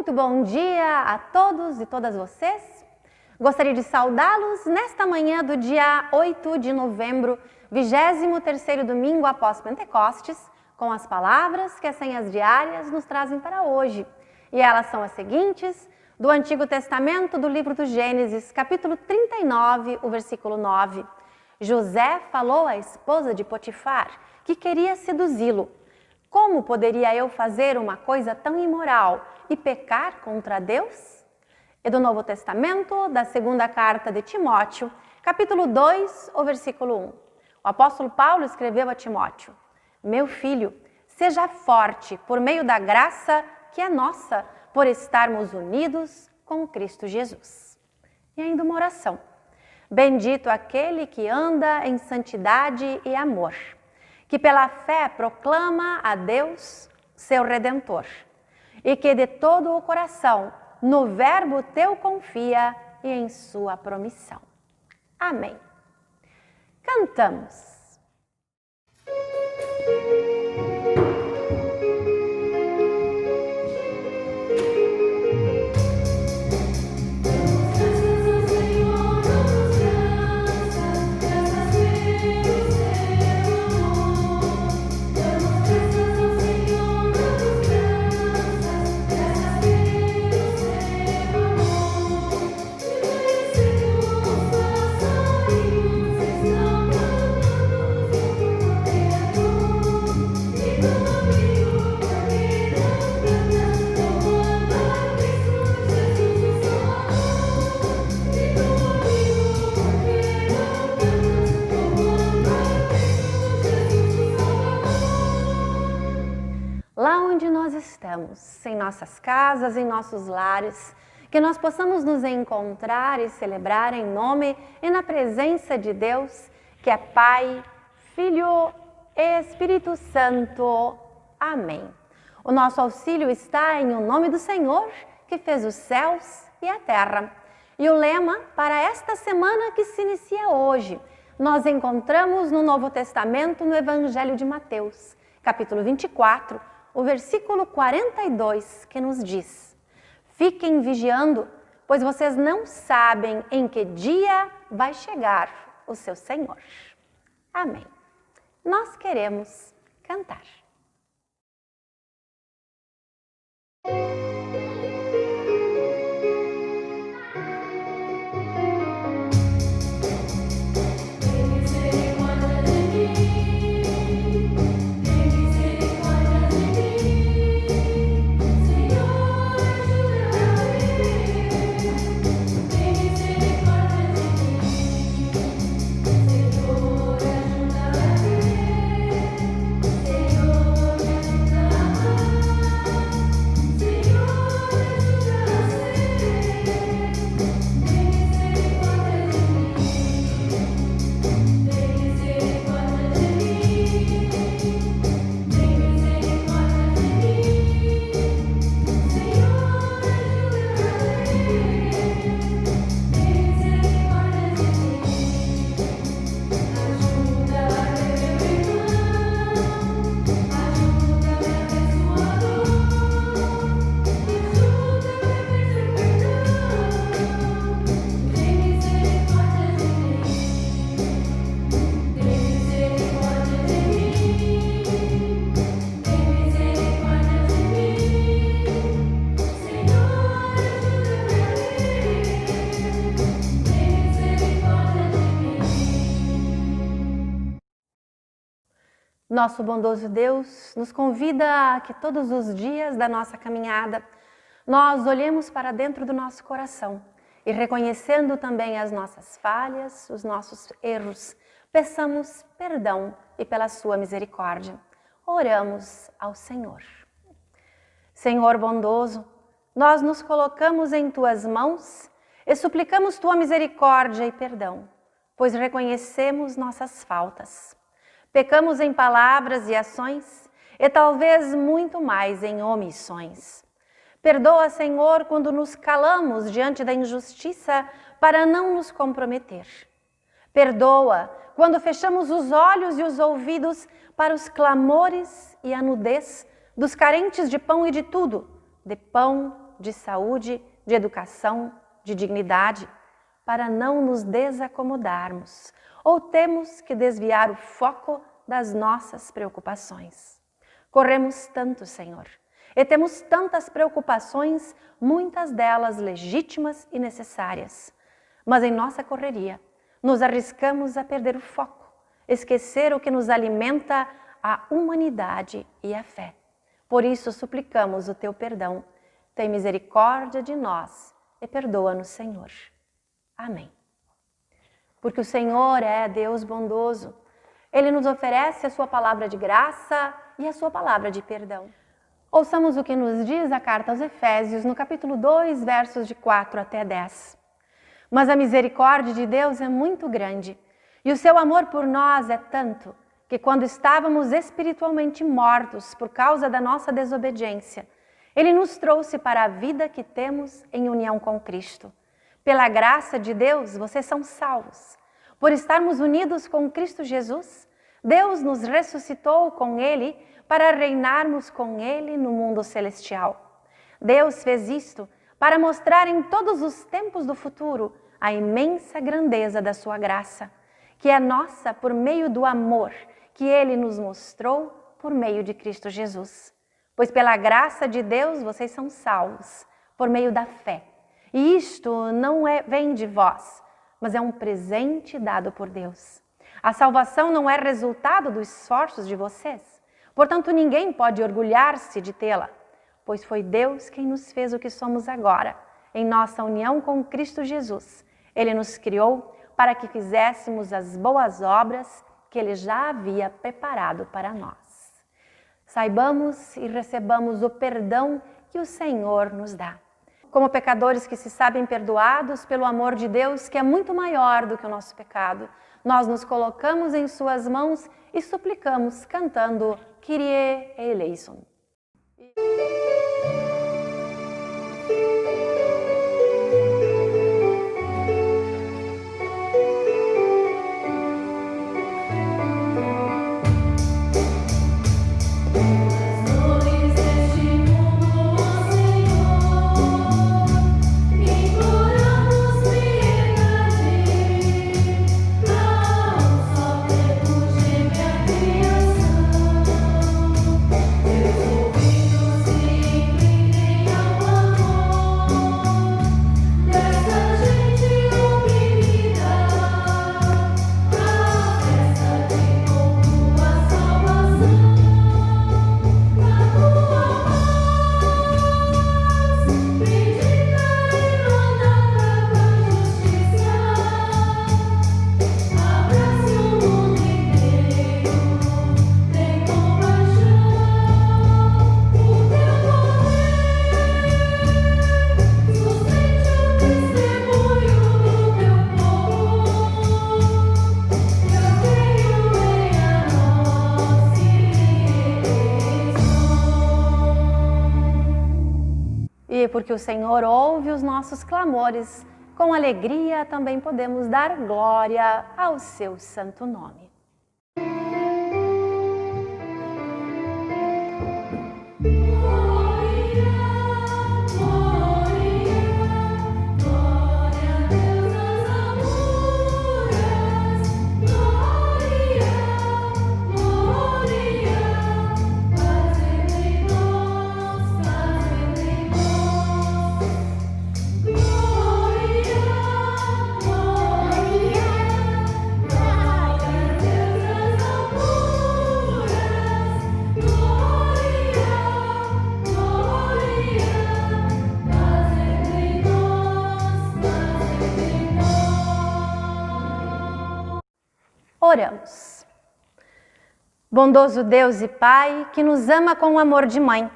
Muito bom dia a todos e todas vocês. Gostaria de saudá-los nesta manhã do dia 8 de novembro, 23º domingo após Pentecostes, com as palavras que as senhas diárias nos trazem para hoje. E elas são as seguintes, do Antigo Testamento, do livro do Gênesis, capítulo 39, o versículo 9. José falou à esposa de Potifar, que queria seduzi-lo. Como poderia eu fazer uma coisa tão imoral e pecar contra Deus? E do Novo Testamento, da segunda carta de Timóteo, capítulo 2, o versículo 1. O apóstolo Paulo escreveu a Timóteo: Meu filho, seja forte por meio da graça que é nossa, por estarmos unidos com Cristo Jesus. E ainda uma oração. Bendito aquele que anda em santidade e amor, que pela fé proclama a Deus, seu Redentor, e que de todo o coração no verbo teu confia e em sua promissão. Amém. Cantamos. Lá onde nós estamos, em nossas casas, em nossos lares, que nós possamos nos encontrar e celebrar em nome e na presença de Deus, que é Pai, Filho e Espírito Santo. Amém. O nosso auxílio está em o nome do Senhor, que fez os céus e a terra. E o lema para esta semana que se inicia hoje, nós encontramos no Novo Testamento, no Evangelho de Mateus, capítulo 24, o versículo 42, que nos diz: Fiquem vigiando, pois vocês não sabem em que dia vai chegar o seu Senhor. Amém. Nós queremos cantar. Nosso bondoso Deus nos convida a que todos os dias da nossa caminhada nós olhemos para dentro do nosso coração e, reconhecendo também as nossas falhas, os nossos erros, peçamos perdão e pela sua misericórdia. Oramos ao Senhor. Senhor bondoso, nós nos colocamos em tuas mãos e suplicamos tua misericórdia e perdão, pois reconhecemos nossas faltas. Pecamos em palavras e ações, e talvez muito mais em omissões. Perdoa, Senhor, quando nos calamos diante da injustiça para não nos comprometer. Perdoa quando fechamos os olhos e os ouvidos para os clamores e a nudez dos carentes de pão e de tudo, de pão de saúde, de educação, de dignidade, para não nos desacomodarmos, ou temos que desviar o foco das nossas preocupações. Corremos tanto, Senhor, e temos tantas preocupações, muitas delas legítimas e necessárias. Mas em nossa correria, nos arriscamos a perder o foco, esquecer o que nos alimenta, a humanidade e a fé. Por isso suplicamos o teu perdão. Tem misericórdia de nós e perdoa-nos, Senhor. Amém. Porque o Senhor é Deus bondoso. Ele nos oferece a sua palavra de graça e a sua palavra de perdão. Ouçamos o que nos diz a carta aos Efésios, no capítulo 2, versos de 4 até 10. Mas a misericórdia de Deus é muito grande, e o seu amor por nós é tanto, que quando estávamos espiritualmente mortos por causa da nossa desobediência, Ele nos trouxe para a vida que temos em união com Cristo. Pela graça de Deus, vocês são salvos. Por estarmos unidos com Cristo Jesus, Deus nos ressuscitou com Ele para reinarmos com Ele no mundo celestial. Deus fez isto para mostrar em todos os tempos do futuro a imensa grandeza da sua graça, que é nossa por meio do amor que Ele nos mostrou por meio de Cristo Jesus. Pois pela graça de Deus vocês são salvos, por meio da fé. E isto não vem de vós, mas é um presente dado por Deus. A salvação não é resultado dos esforços de vocês, portanto ninguém pode orgulhar-se de tê-la, pois foi Deus quem nos fez o que somos agora, em nossa união com Cristo Jesus. Ele nos criou para que fizéssemos as boas obras que Ele já havia preparado para nós. Saibamos e recebamos o perdão que o Senhor nos dá. Como pecadores que se sabem perdoados pelo amor de Deus, que é muito maior do que o nosso pecado, nós nos colocamos em suas mãos e suplicamos, cantando Kyrie eleison. E porque o Senhor ouve os nossos clamores, com alegria também podemos dar glória ao seu santo nome. Oramos. Bondoso Deus e Pai, que nos ama com o amor de mãe,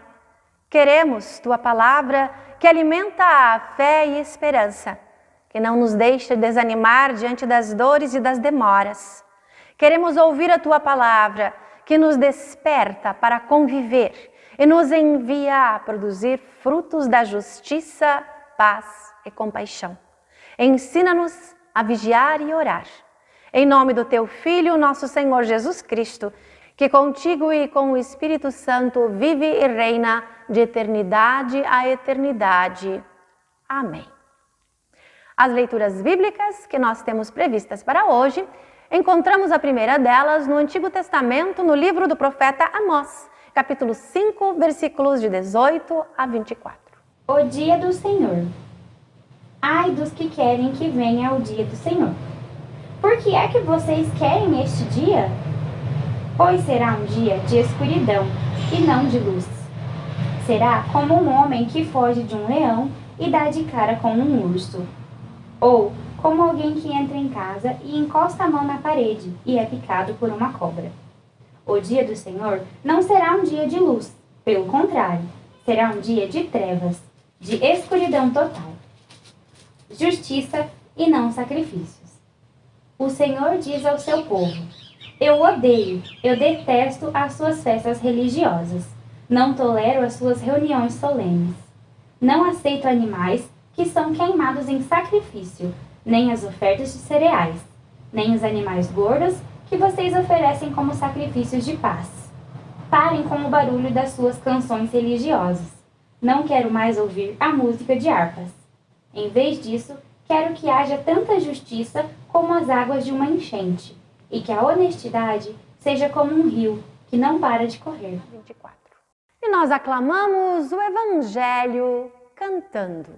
queremos Tua palavra que alimenta a fé e esperança, que não nos deixa desanimar diante das dores e das demoras. Queremos ouvir a Tua palavra que nos desperta para conviver e nos envia a produzir frutos da justiça, paz e compaixão. Ensina-nos a vigiar e orar. Em nome do Teu Filho, nosso Senhor Jesus Cristo, que contigo e com o Espírito Santo vive e reina de eternidade a eternidade. Amém. As leituras bíblicas que nós temos previstas para hoje, encontramos a primeira delas no Antigo Testamento, no livro do profeta Amós, capítulo 5, versículos de 18 a 24. O dia do Senhor. Ai dos que querem que venha o dia do Senhor. Por que é que vocês querem este dia? Pois será um dia de escuridão e não de luz. Será como um homem que foge de um leão e dá de cara com um urso. Ou como alguém que entra em casa e encosta a mão na parede e é picado por uma cobra. O dia do Senhor não será um dia de luz, pelo contrário, será um dia de trevas, de escuridão total. Justiça e não sacrifícios. O Senhor diz ao seu povo: eu detesto as suas festas religiosas. Não tolero as suas reuniões solenes. Não aceito animais que são queimados em sacrifício, nem as ofertas de cereais, nem os animais gordos que vocês oferecem como sacrifícios de paz. Parem com o barulho das suas canções religiosas. Não quero mais ouvir a música de harpas. Em vez disso, quero que haja tanta justiça como as águas de uma enchente, e que a honestidade seja como um rio que não para de correr. 24. E nós aclamamos o Evangelho cantando.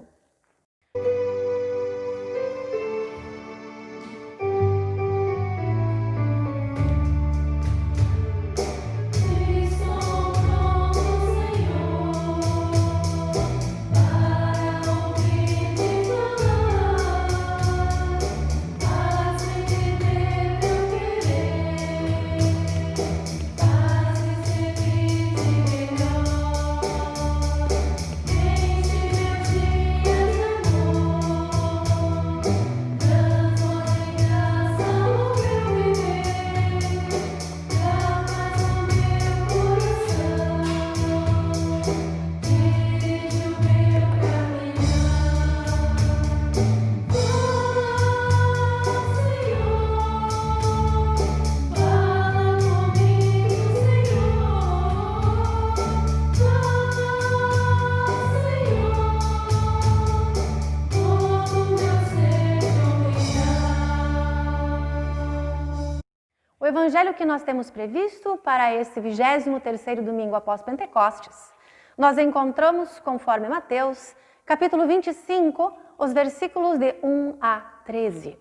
O evangelho que nós temos previsto para esse 23º domingo após Pentecostes, nós encontramos, conforme Mateus, capítulo 25, os versículos de 1 a 13.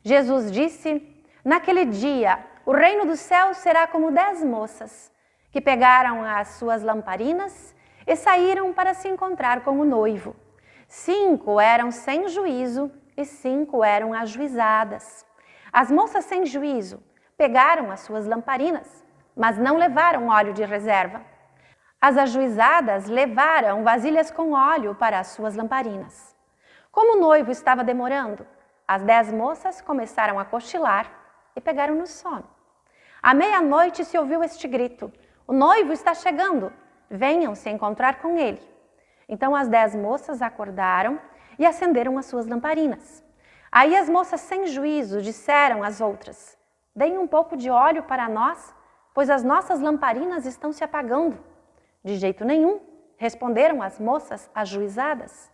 Jesus disse: naquele dia, o reino dos céus será como 10 moças, que pegaram as suas lamparinas e saíram para se encontrar com o noivo. 5 eram sem juízo e 5 eram ajuizadas. As moças sem juízo pegaram as suas lamparinas, mas não levaram óleo de reserva. As ajuizadas levaram vasilhas com óleo para as suas lamparinas. Como o noivo estava demorando, as 10 moças começaram a cochilar e pegaram no sono. À meia-noite se ouviu este grito: o noivo está chegando, venham se encontrar com ele. Então as 10 moças acordaram e acenderam as suas lamparinas. Aí as moças sem juízo disseram às outras: deem um pouco de óleo para nós, pois as nossas lamparinas estão se apagando. De jeito nenhum, responderam as moças ajuizadas.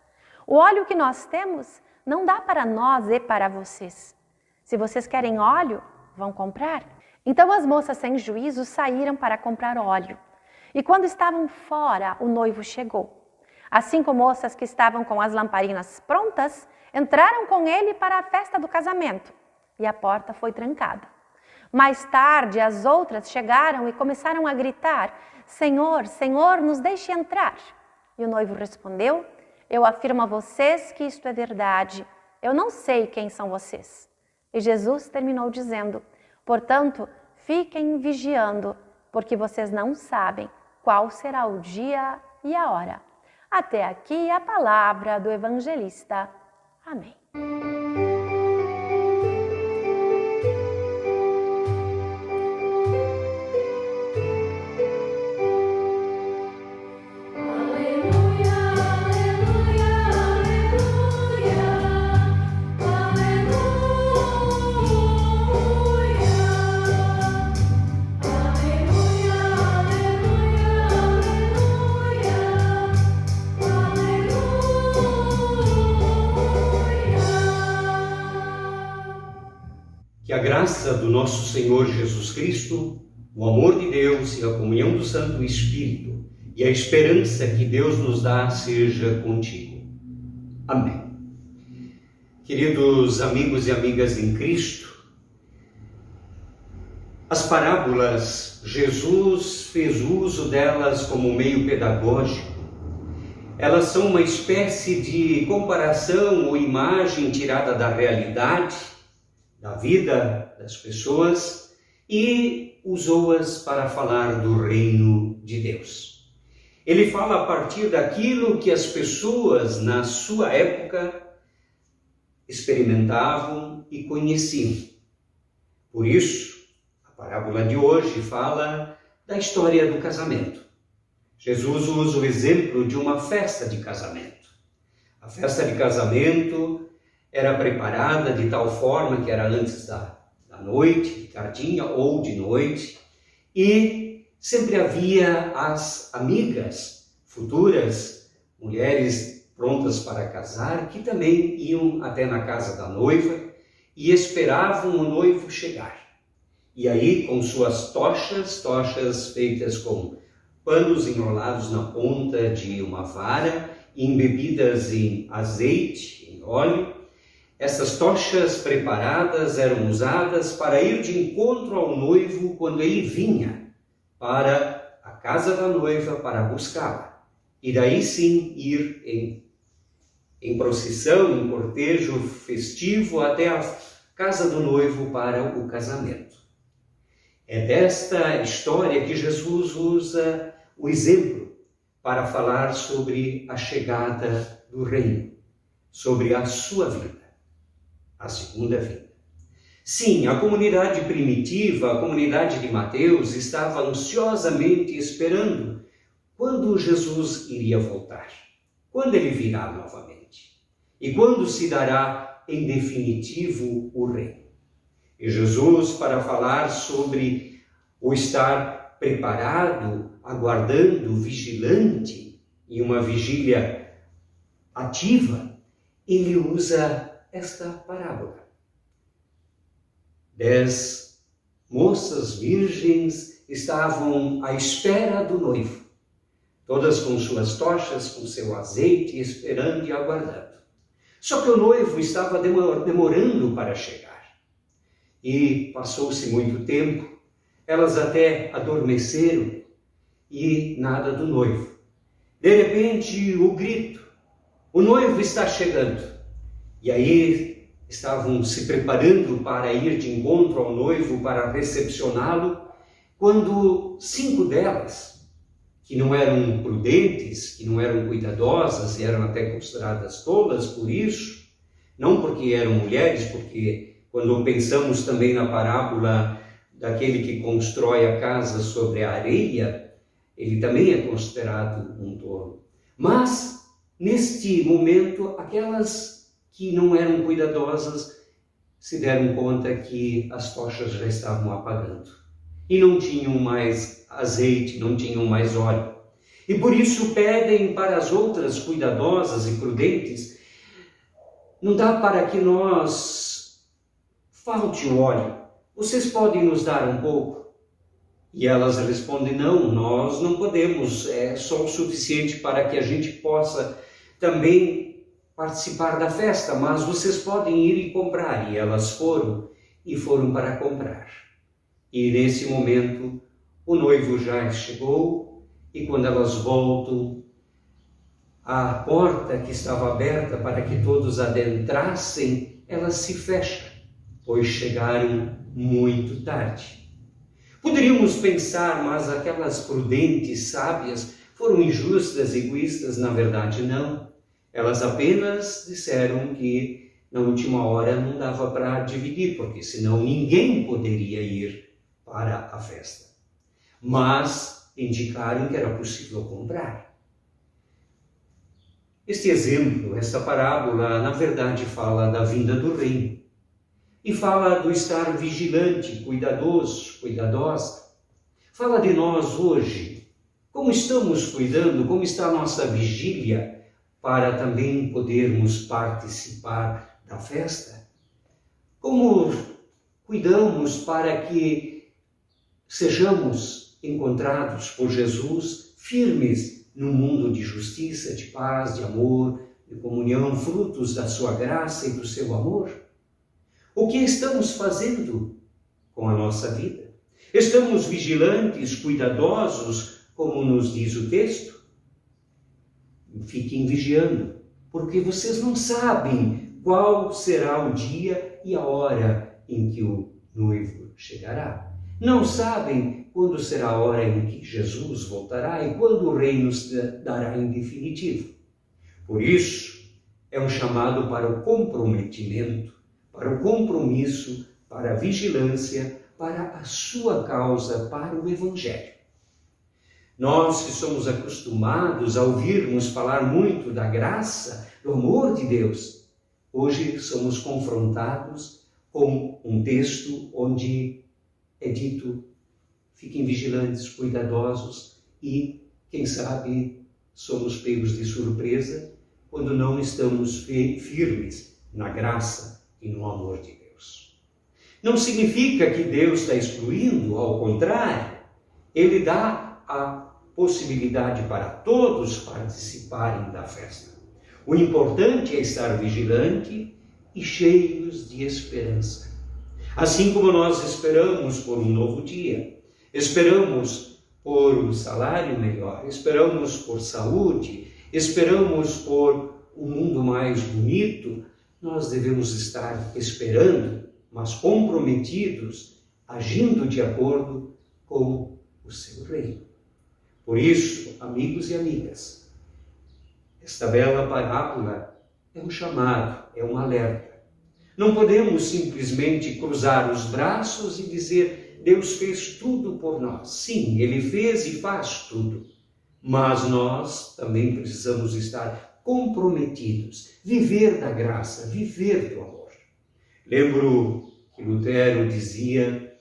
O óleo que nós temos não dá para nós e para vocês. Se vocês querem óleo, vão comprar. Então as moças sem juízo saíram para comprar óleo. E quando estavam fora, o noivo chegou. As 5 moças que estavam com as lamparinas prontas entraram com ele para a festa do casamento. E a porta foi trancada. Mais tarde, as outras chegaram e começaram a gritar: Senhor, Senhor, nos deixe entrar. E o noivo respondeu: eu afirmo a vocês que isto é verdade. Eu não sei quem são vocês. E Jesus terminou dizendo: portanto, fiquem vigiando, porque vocês não sabem qual será o dia e a hora. Até aqui a palavra do evangelista. Amém. a graça do nosso Senhor Jesus Cristo, o amor de Deus e a comunhão do Santo Espírito e a esperança que Deus nos dá seja contigo. Amém. Queridos amigos e amigas em Cristo, as parábolas, Jesus fez uso delas como meio pedagógico. Elas são uma espécie de comparação ou imagem tirada da realidade, da vida das pessoas, e usou-as para falar do reino de Deus. Ele fala a partir daquilo que as pessoas na sua época experimentavam e conheciam. Por isso, a parábola de hoje fala da história do casamento. Jesus usa o exemplo de uma festa de casamento. A festa de casamento era preparada de tal forma que era antes da noite, de tardinha ou de noite, e sempre havia as amigas, futuras mulheres prontas para casar, que também iam até na casa da noiva e esperavam o noivo chegar. E aí, com suas tochas feitas com panos enrolados na ponta de uma vara, embebidas em azeite, em óleo, essas tochas preparadas eram usadas para ir de encontro ao noivo quando ele vinha para a casa da noiva para buscá-la. E daí sim ir em procissão, em cortejo festivo até a casa do noivo para o casamento. É desta história que Jesus usa o exemplo para falar sobre a chegada do reino, sobre a sua vida, a segunda vida. Sim, a comunidade primitiva, a comunidade de Mateus, estava ansiosamente esperando quando Jesus iria voltar, quando ele virá novamente e quando se dará em definitivo o reino. E Jesus, para falar sobre o estar preparado, aguardando, vigilante, em uma vigília ativa, ele usa esta parábola. 10 moças virgens estavam à espera do noivo, todas com suas tochas, com seu azeite, esperando e aguardando. Só que o noivo estava demorando para chegar. E passou-se muito tempo, elas até adormeceram e nada do noivo. De repente, o grito: o noivo está chegando. E aí estavam se preparando para ir de encontro ao noivo, para recepcioná-lo, quando 5 delas, que não eram prudentes, que não eram cuidadosas e eram até consideradas tolas por isso, não porque eram mulheres, porque quando pensamos também na parábola daquele que constrói a casa sobre a areia, ele também é considerado um tolo. Mas, neste momento, aquelas que não eram cuidadosas se deram conta que as tochas já estavam apagando. E não tinham mais azeite, não tinham mais óleo. E por isso pedem para as outras cuidadosas e prudentes: não dá para que nós falte o óleo, vocês podem nos dar um pouco? E elas respondem: não, nós não podemos, é só o suficiente para que a gente possa também participar da festa, mas vocês podem ir e comprar. E elas foram para comprar. E nesse momento o noivo já chegou, e quando elas voltam, a porta que estava aberta para que todos adentrassem, ela se fecha, pois chegaram muito tarde. Poderíamos pensar, mas aquelas prudentes, sábias, foram injustas, egoístas? Na verdade, não. Elas apenas disseram que na última hora não dava para dividir, porque senão ninguém poderia ir para a festa. Mas indicaram que era possível comprar. Este exemplo, esta parábola, na verdade fala da vinda do reino. E fala do estar vigilante, cuidadoso, cuidadosa. Fala de nós hoje. Como estamos cuidando, como está a nossa vigília para também podermos participar da festa? Como cuidamos para que sejamos encontrados por Jesus firmes num mundo de justiça, de paz, de amor, de comunhão, frutos da sua graça e do seu amor? O que estamos fazendo com a nossa vida? Estamos vigilantes, cuidadosos, como nos diz o texto? Fiquem vigiando, porque vocês não sabem qual será o dia e a hora em que o noivo chegará. Não sabem quando será a hora em que Jesus voltará e quando o reino se dará em definitivo. Por isso, é um chamado para o comprometimento, para o compromisso, para a vigilância, para a sua causa, para o Evangelho. Nós que somos acostumados a ouvirmos falar muito da graça, do amor de Deus, hoje somos confrontados com um texto onde é dito: fiquem vigilantes, cuidadosos, e, quem sabe, somos pegos de surpresa quando não estamos firmes na graça e no amor de Deus. Não significa que Deus está excluindo, ao contrário, Ele dá a possibilidade para todos participarem da festa. O importante é estar vigilante e cheios de esperança. Assim como nós esperamos por um novo dia, esperamos por um salário melhor, esperamos por saúde, esperamos por um mundo mais bonito, nós devemos estar esperando, mas comprometidos, agindo de acordo com o seu reino. Por isso, amigos e amigas, esta bela parábola é um chamado, é um alerta. Não podemos simplesmente cruzar os braços e dizer: Deus fez tudo por nós. Sim, Ele fez e faz tudo. Mas nós também precisamos estar comprometidos, viver da graça, viver do amor. Lembro que Lutero dizia: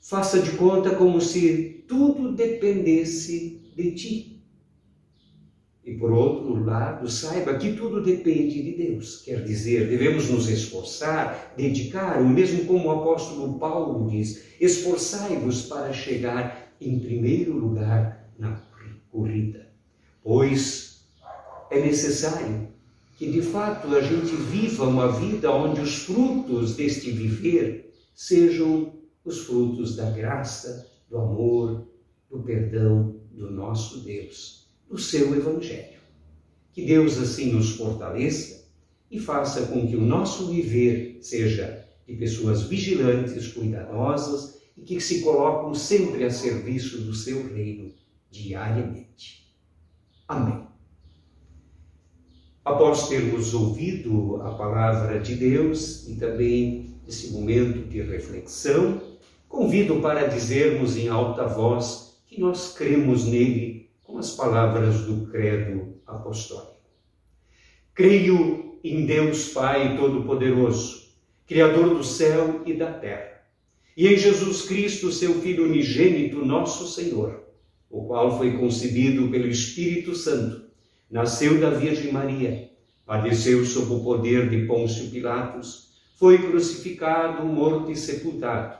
faça de conta como se tudo dependesse de ti. E por outro lado, saiba que tudo depende de Deus. Quer dizer, devemos nos esforçar, dedicar, o mesmo como o apóstolo Paulo diz: esforçai-vos para chegar em primeiro lugar na corrida. Pois é necessário que de fato a gente viva uma vida onde os frutos deste viver sejam os frutos da graça, do amor, do perdão do nosso Deus, do seu Evangelho. Que Deus assim nos fortaleça e faça com que o nosso viver seja de pessoas vigilantes, cuidadosas e que se colocam sempre a serviço do seu reino diariamente. Amém. Após termos ouvido a palavra de Deus e também esse momento de reflexão, convido para dizermos em alta voz que nós cremos nele com as palavras do credo apostólico. Creio em Deus Pai Todo-Poderoso, Criador do céu e da terra, e em Jesus Cristo, seu Filho unigênito, nosso Senhor, o qual foi concebido pelo Espírito Santo, nasceu da Virgem Maria, padeceu sob o poder de Pôncio Pilatos, foi crucificado, morto e sepultado,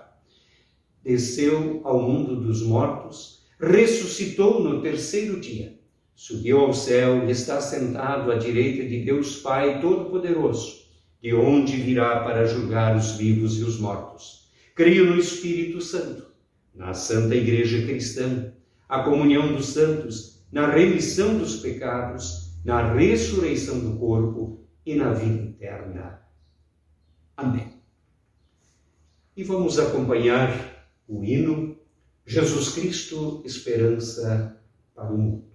desceu ao mundo dos mortos, ressuscitou no terceiro dia, subiu ao céu e está sentado à direita de Deus Pai Todo-Poderoso, de onde virá para julgar os vivos e os mortos. Creio no Espírito Santo, na Santa Igreja Cristã, a comunhão dos santos, na remissão dos pecados, na ressurreição do corpo e na vida eterna. Amém. E vamos acompanhar o hino Jesus Cristo, esperança para o mundo.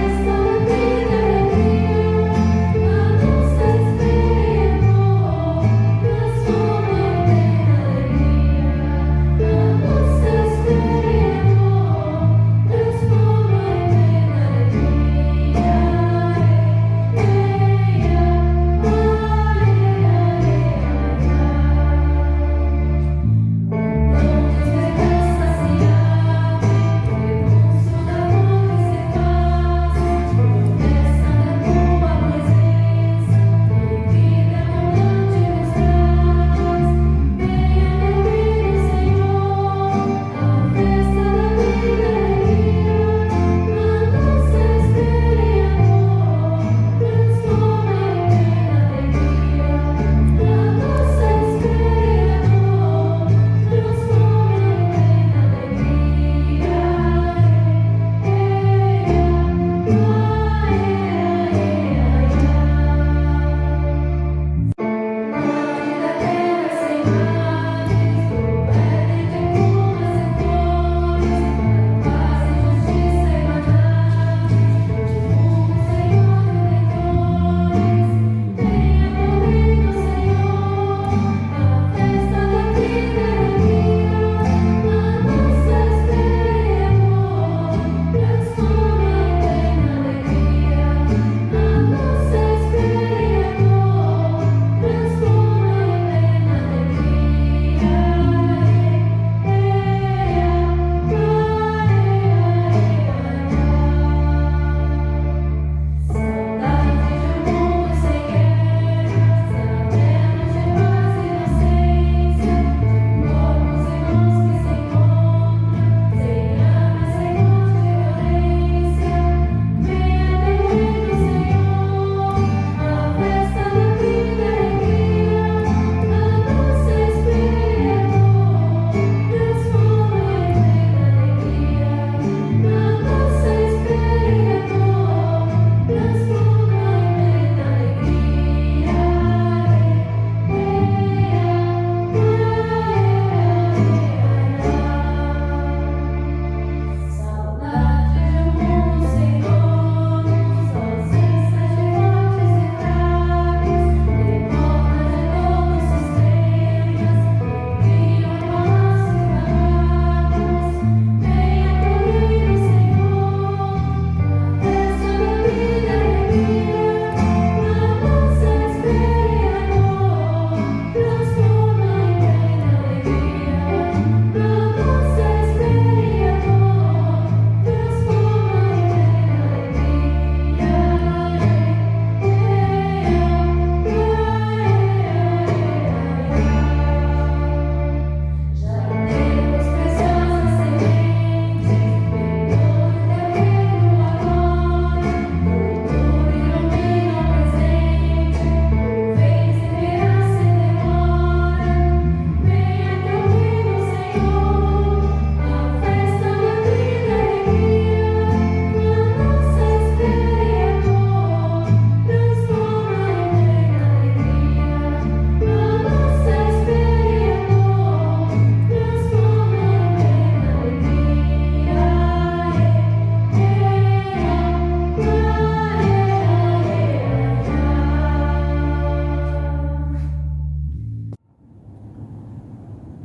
Festa da vida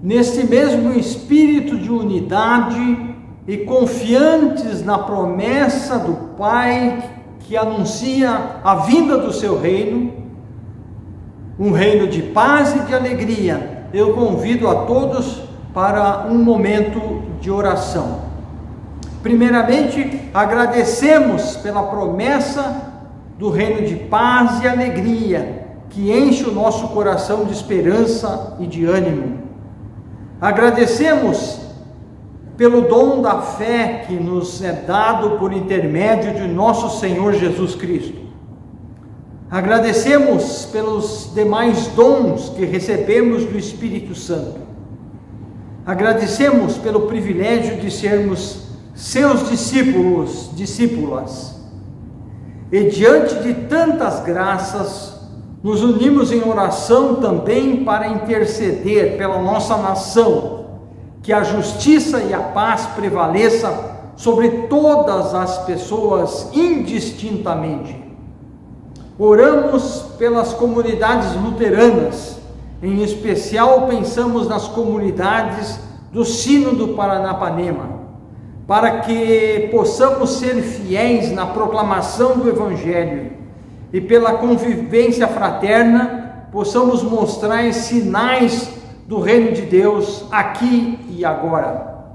neste mesmo espírito de unidade e confiantes na promessa do Pai que anuncia a vinda do seu reino, um reino de paz e de alegria, eu convido a todos para um momento de oração. Primeiramente, agradecemos pela promessa do reino de paz e alegria, que enche o nosso coração de esperança e de ânimo. Agradecemos pelo dom da fé que nos é dado por intermédio de nosso Senhor Jesus Cristo. Agradecemos pelos demais dons que recebemos do Espírito Santo. Agradecemos pelo privilégio de sermos seus discípulos, discípulas. E diante de tantas graças, nos unimos em oração também para interceder pela nossa nação, que a justiça e a paz prevaleça sobre todas as pessoas indistintamente. Oramos pelas comunidades luteranas, em especial pensamos nas comunidades do Sino do Paranapanema, para que possamos ser fiéis na proclamação do Evangelho e pela convivência fraterna possamos mostrar sinais do reino de Deus aqui e agora.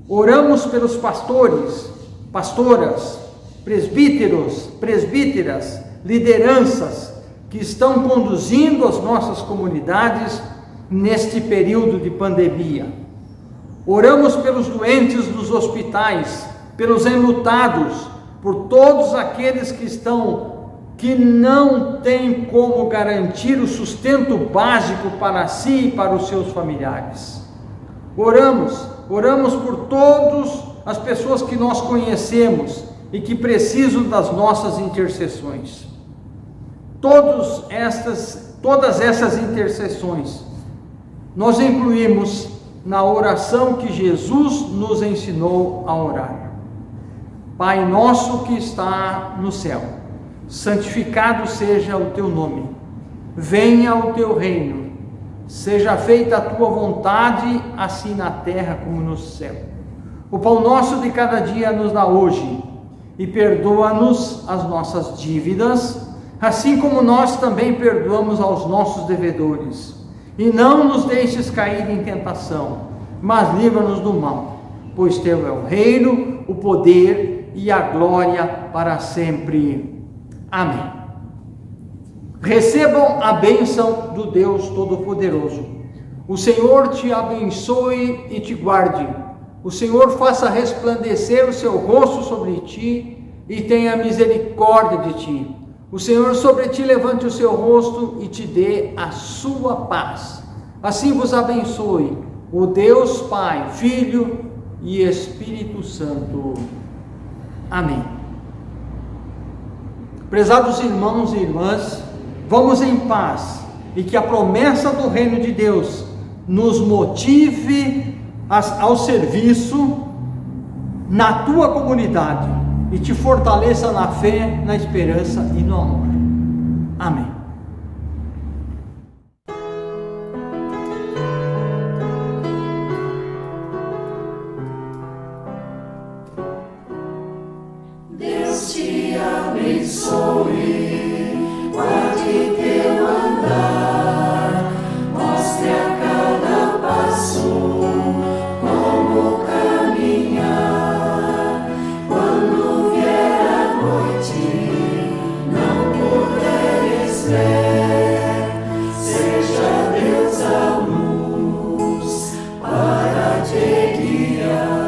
Oramos pelos pastores, pastoras, presbíteros, presbíteras, lideranças que estão conduzindo as nossas comunidades neste período de pandemia. Oramos pelos doentes dos hospitais, pelos enlutados, por todos aqueles que não têm como garantir o sustento básico para si e para os seus familiares. Oramos por todas as pessoas que nós conhecemos e que precisam das nossas intercessões. Todas essas intercessões nós incluímos na oração que Jesus nos ensinou a orar. Pai nosso que está no céu, santificado seja o teu nome, venha o teu reino, seja feita a tua vontade, assim na terra como no céu. O pão nosso de cada dia nos dá hoje, e perdoa-nos as nossas dívidas, assim como nós também perdoamos aos nossos devedores. E não nos deixes cair em tentação, mas livra-nos do mal, pois teu é o reino, o poder e a glória para sempre. Amém. Recebam a bênção do Deus Todo-Poderoso. O Senhor te abençoe e te guarde. O Senhor faça resplandecer o seu rosto sobre ti e tenha misericórdia de ti. O Senhor sobre ti levante o seu rosto e te dê a sua paz. Assim vos abençoe o Deus Pai, Filho e Espírito Santo. Amém. Prezados irmãos e irmãs, vamos em paz e que a promessa do reino de Deus nos motive ao serviço na tua comunidade e te fortaleça na fé, na esperança e no amor. Amém. Deus te abençoe, guarde teu andar, mostre a cada passo como caminhar. Quando vier a noite, não puderes ver, seja Deus a luz para te guiar.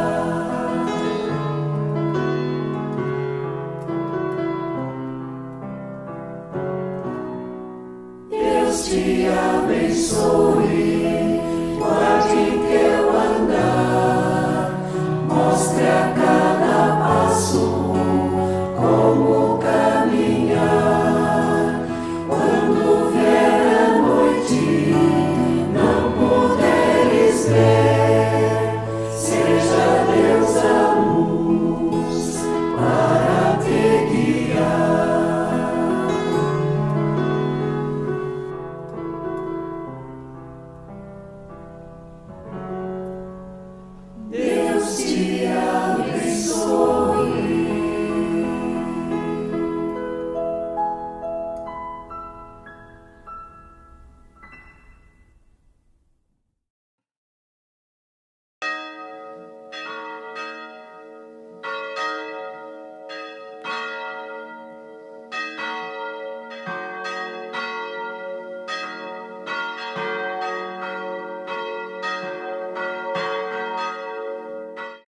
Deus te abençoe.